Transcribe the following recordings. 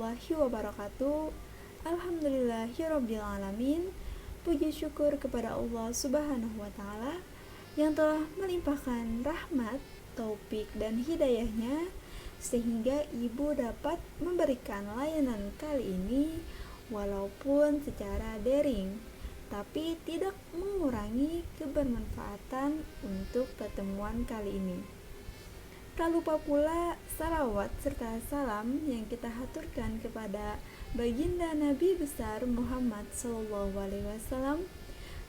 warahmatullahi wabarakatuh. Alhamdulillahirrabbilalamin. Puji syukur kepada Allah subhanahu wa ta'ala yang telah melimpahkan rahmat, taufik dan hidayahnya sehingga ibu dapat memberikan layanan kali ini walaupun secara daring, tapi tidak mengurangi kebermanfaatan untuk pertemuan kali ini. Tak lupa pula salawat serta salam yang kita haturkan kepada baginda Nabi besar Muhammad SAW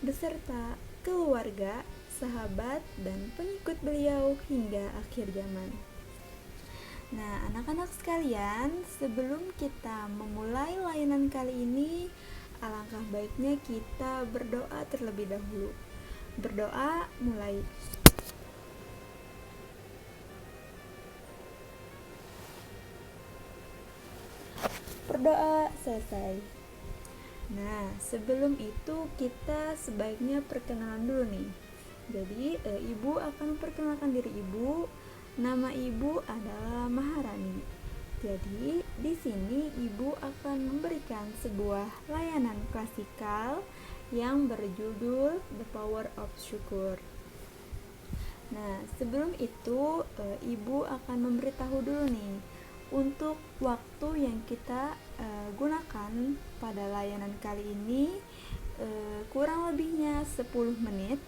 beserta keluarga, sahabat, dan pengikut beliau hingga akhir zaman. Nah, anak-anak sekalian, sebelum kita memulai layanan kali ini, alangkah baiknya kita berdoa terlebih dahulu. Berdoa mulai. Berdoa selesai. Nah, sebelum itu kita sebaiknya perkenalan dulu nih. Jadi, ibu akan perkenalkan diri ibu. Nama ibu adalah Maharani. Jadi, di sini ibu akan memberikan sebuah layanan klasikal yang berjudul The Power of Syukur. Nah, sebelum itu ibu akan memberitahu dulu nih untuk waktu yang kita gunakan pada layanan kali ini, kurang lebihnya 10 menit,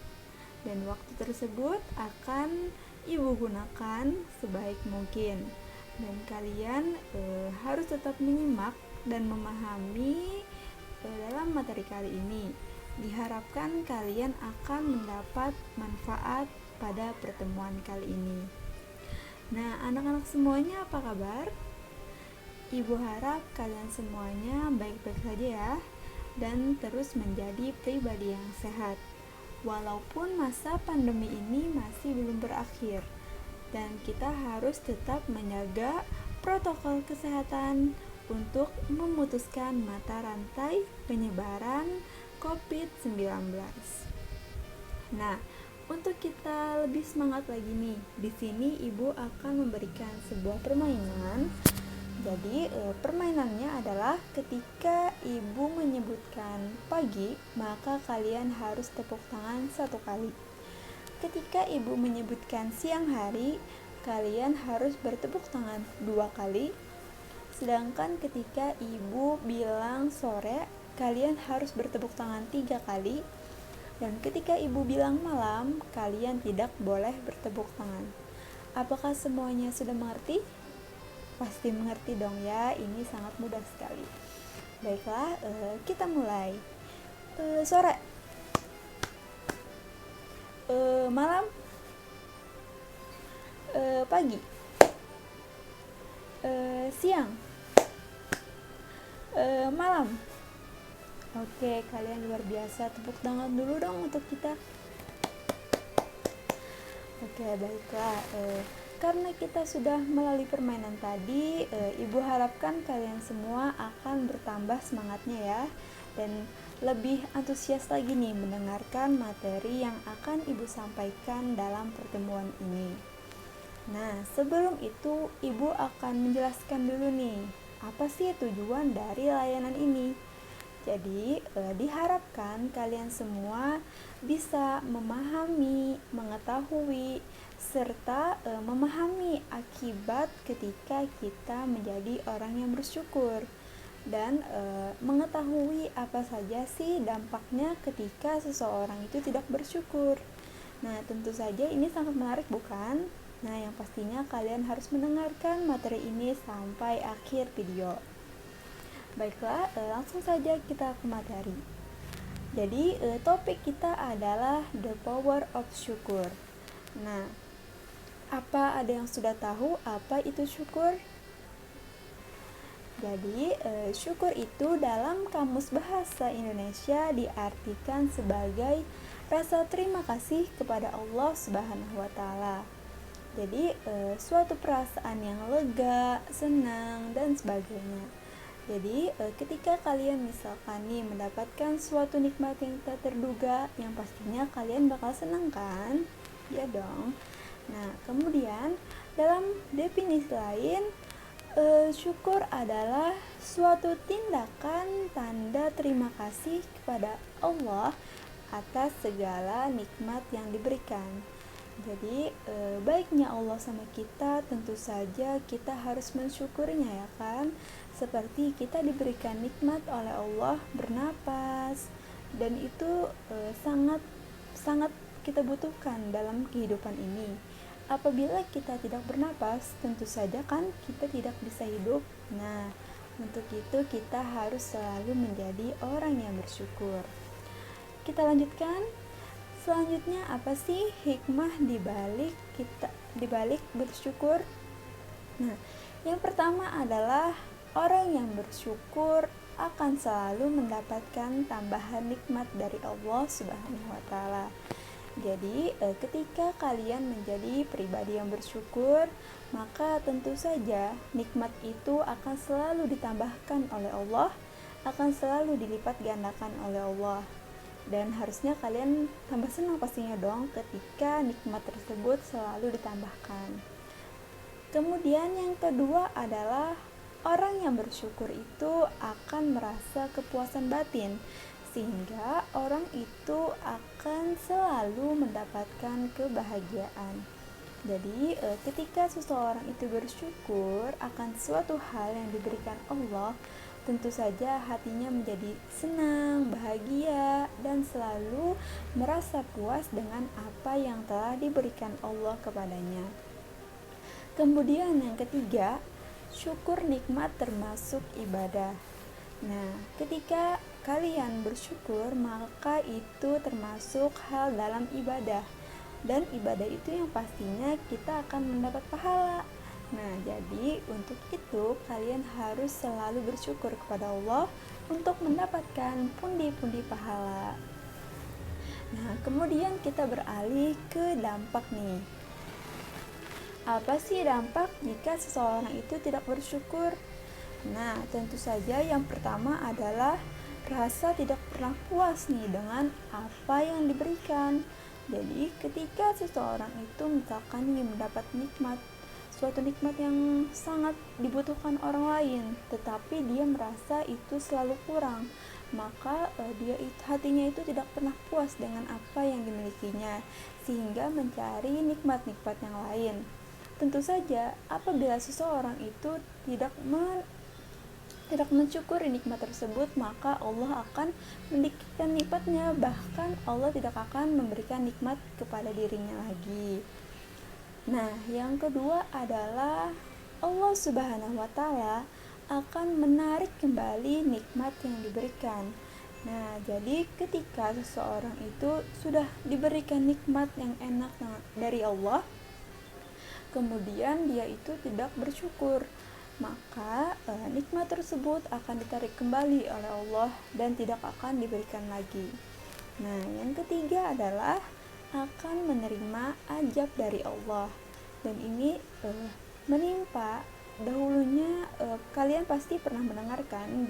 dan waktu tersebut akan ibu gunakan sebaik mungkin, dan kalian harus tetap menyimak dan memahami dalam materi kali ini. Diharapkan kalian akan mendapat manfaat pada pertemuan kali ini. Nah, anak-anak semuanya apa kabar? Ibu harap kalian semuanya baik-baik saja ya, dan terus menjadi pribadi yang sehat. Walaupun masa pandemi ini masih belum berakhir, dan kita harus tetap menjaga protokol kesehatan untuk memutuskan mata rantai penyebaran COVID-19. Nah, untuk kita lebih semangat lagi nih, di sini ibu akan memberikan sebuah permainan. Jadi permainannya adalah ketika ibu menyebutkan pagi, maka kalian harus tepuk tangan 1 kali. Ketika ibu menyebutkan siang hari, kalian harus bertepuk tangan 2 kali. Sedangkan ketika ibu bilang sore, kalian harus bertepuk tangan 3 kali. Dan ketika ibu bilang malam, kalian tidak boleh bertepuk tangan. Apakah semuanya sudah mengerti? Pasti mengerti dong ya, ini sangat mudah sekali. Baiklah, kita mulai. Sore, malam, pagi, siang, malam. Oke, kalian luar biasa. Tepuk tangan dulu dong untuk kita. Oke, baiklah. Karena kita sudah melalui permainan tadi, ibu harapkan kalian semua akan bertambah semangatnya ya, dan lebih antusias lagi nih mendengarkan materi yang akan ibu sampaikan dalam pertemuan ini. Nah, sebelum itu ibu akan menjelaskan dulu nih, apa sih tujuan dari layanan ini. Jadi, diharapkan kalian semua bisa memahami, mengetahui, serta memahami akibat ketika kita menjadi orang yang bersyukur, dan mengetahui apa saja sih dampaknya ketika seseorang itu tidak bersyukur. Nah, tentu saja ini sangat menarik, bukan? Nah, yang pastinya kalian harus mendengarkan materi ini sampai akhir video. Baiklah, langsung saja kita ke materi. Jadi, topik kita adalah The Power of Syukur. Nah, apa ada yang sudah tahu apa itu syukur? Jadi, syukur itu dalam Kamus Bahasa Indonesia diartikan sebagai rasa terima kasih kepada Allah Subhanahu wa Ta'ala. Jadi, suatu perasaan yang lega, senang, dan sebagainya. Jadi, ketika kalian misalkan nih mendapatkan suatu nikmat yang tak terduga, yang pastinya kalian bakal senang kan? Ya dong. Nah, kemudian dalam definisi lain, Syukur adalah suatu tindakan tanda terima kasih kepada Allah atas segala nikmat yang diberikan. Jadi baiknya Allah sama kita, tentu saja kita harus mensyukurinya, ya kan? Seperti kita diberikan nikmat oleh Allah bernapas, dan itu sangat sangat kita butuhkan dalam kehidupan ini. Apabila kita tidak bernapas, tentu saja kan kita tidak bisa hidup. Nah, untuk itu kita harus selalu menjadi orang yang bersyukur. Kita lanjutkan. Selanjutnya, apa sih hikmah dibalik bersyukur? Nah, yang pertama adalah orang yang bersyukur akan selalu mendapatkan tambahan nikmat dari Allah Subhanahu wa taala. Jadi, ketika kalian menjadi pribadi yang bersyukur, maka tentu saja nikmat itu akan selalu ditambahkan oleh Allah, akan selalu dilipat gandakan oleh Allah. Dan harusnya kalian tambah senang pastinya dong ketika nikmat tersebut selalu ditambahkan. Kemudian yang kedua adalah orang yang bersyukur itu akan merasa kepuasan batin, sehingga orang itu akan selalu mendapatkan kebahagiaan. Jadi ketika seseorang itu bersyukur akan suatu hal yang diberikan Allah, tentu saja hatinya menjadi senang, bahagia, dan selalu merasa puas dengan apa yang telah diberikan Allah kepadanya. Kemudian yang ketiga, syukur nikmat termasuk ibadah. Nah, ketika kalian bersyukur, maka itu termasuk hal dalam ibadah. Dan ibadah itu yang pastinya kita akan mendapat pahala. Nah, jadi untuk itu kalian harus selalu bersyukur kepada Allah untuk mendapatkan pundi-pundi pahala. Nah, kemudian kita beralih ke dampak nih. Apa sih dampak jika seseorang itu tidak bersyukur? Nah, tentu saja yang pertama adalah rasa tidak pernah puas nih dengan apa yang diberikan. Jadi, ketika seseorang itu misalkan ingin mendapat suatu nikmat yang sangat dibutuhkan orang lain, tetapi dia merasa itu selalu kurang, maka hatinya itu tidak pernah puas dengan apa yang dimilikinya, sehingga mencari nikmat-nikmat yang lain. Tentu saja apabila seseorang itu tidak mensyukuri nikmat tersebut, maka Allah akan mendiktekan nikmatnya, bahkan Allah tidak akan memberikan nikmat kepada dirinya lagi. Nah, yang kedua adalah Allah Subhanahu wa taala akan menarik kembali nikmat yang diberikan. Nah, jadi ketika seseorang itu sudah diberikan nikmat yang enak dari Allah, kemudian dia itu tidak bersyukur, maka nikmat tersebut akan ditarik kembali oleh Allah dan tidak akan diberikan lagi. Nah, yang ketiga adalah akan menerima ajab dari Allah, dan ini menimpa dahulunya. Kalian pasti pernah mendengarkan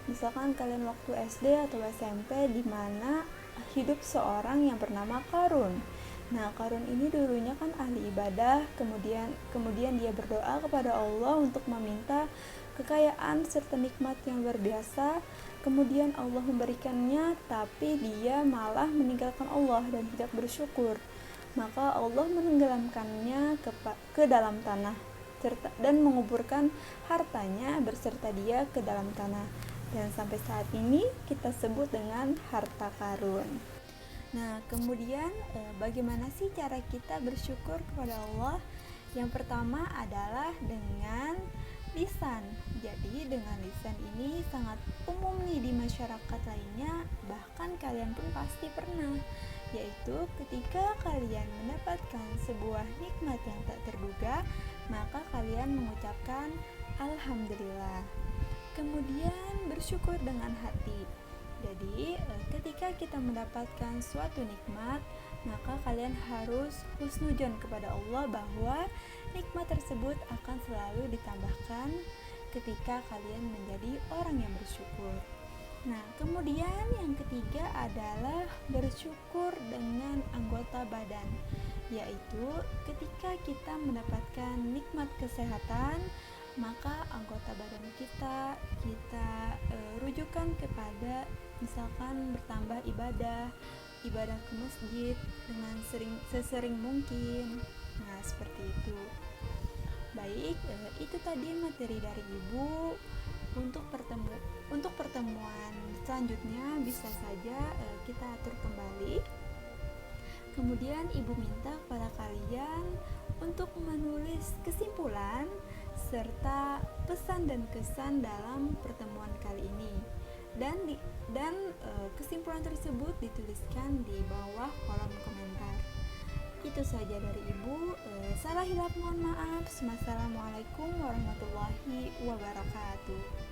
misalkan kalian waktu SD atau SMP, di mana hidup seorang yang bernama Qarun. Nah, Qarun ini dulunya kan ahli ibadah, kemudian dia berdoa kepada Allah untuk meminta kekayaan serta nikmat yang luar biasa. Kemudian Allah memberikannya, tapi dia malah meninggalkan Allah dan tidak bersyukur. Maka Allah menenggelamkannya ke dalam tanah dan menguburkan hartanya berserta dia ke dalam tanah. Dan sampai saat ini kita sebut dengan harta Qarun. Nah, kemudian bagaimana sih cara kita bersyukur kepada Allah? Yang pertama adalah dengan lisan. Jadi dengan lisan ini sangat umum nih di masyarakat lainnya, bahkan kalian pun pasti pernah, yaitu ketika kalian mendapatkan sebuah nikmat yang tak terduga, maka kalian mengucapkan Alhamdulillah. Kemudian bersyukur dengan hati. Jadi ketika kita mendapatkan suatu nikmat, maka kalian harus husnudzon kepada Allah bahwa nikmat tersebut akan selalu ditambahkan ketika kalian menjadi orang yang bersyukur. Nah, kemudian yang ketiga adalah bersyukur dengan anggota badan, yaitu ketika kita mendapatkan nikmat kesehatan, maka anggota badan kita rujukan kepada misalkan bertambah ibadah ke masjid dengan sesering mungkin. Nah, seperti itu. Baik, itu tadi materi dari Ibu. Untuk pertemuan selanjutnya bisa saja kita atur kembali. Kemudian Ibu minta kepada kalian untuk menulis kesimpulan serta pesan dan kesan dalam pertemuan kali ini. Dan kesimpulan tersebut dituliskan di bawah kolom komentar. Itu saja dari Ibu. Salah hilap mohon maaf. Wassalamualaikum warahmatullahi wabarakatuh.